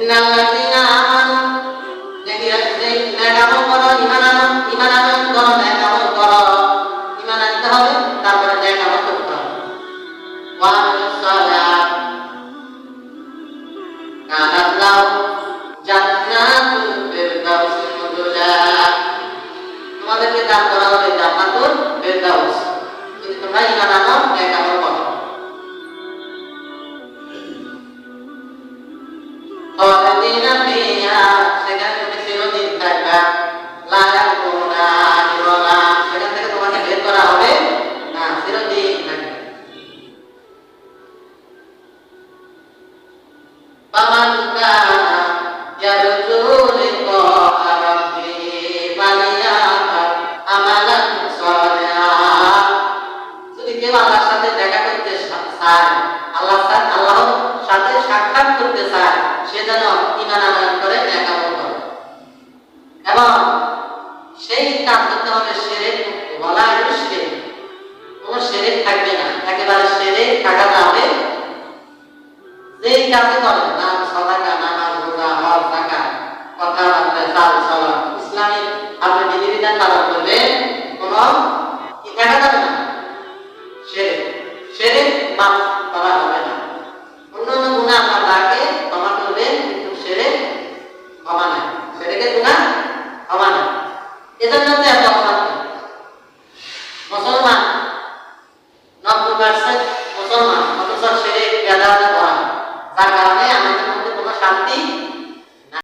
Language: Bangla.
ইন্নাল্লাযীনা আমানু নেকামল করো, ঈমান আনয়ন করো, নেকামল করো, ঈমান আনতে হবে, তারপরে নেকামল করতে হবে। ওয়া আমিলুস সালিহাত কানাত লাহুম জান্নাতুল ফিরদাউসি নুজুলা, তোমাদেরকে দান করা হবে জান্নাতুল ফিরদাউস, যদি তোমরা ঈমান আনো, নেকামল করো। খালিদিনা ফিহা, সেখানে তুমি চিরদিন থাকবা। লা ইয়াকুনা আনিহা, সেখান থেকে তোমাকে বের করা হবে না, চিরদিন থাকবে। ফামান কানা ইয়ারজু লিকা রাব্বিহি ফালিয়ামাল আমালান সালিহান, যদি কেউ আল্লাহর সাথে দেখা করতে চায়, আল্লাহর সাথে সাক্ষাৎ করতে চায়, সে যেন ঈমান আনয়ন করে, নেকামল করে, এবং সেই কাজ করতে হবে শিরক মুক্ত। ওয়ালা ইউশরিক, কোনো শিরক থাকবে না, একেবারে শিরক থাকা যাবে যেই কাজে করে, নাম, সাদাকা, নামাজ, রোজা, হজ, যাকাত, কথাবার্তা, চাল চলন, ইসলামিক আপনি বিধিবিধান পালন করলে কোনো কি থাকা যাবে না, শিরক মাফ করা হবে না। অন্যান্য গুনাহ আল্লাহ তাকে ক্ষমা করবেন, কিন্তু শিরক ক্ষমা নাই, শিরকের গুনাহ ক্ষমা নাই। এজন্য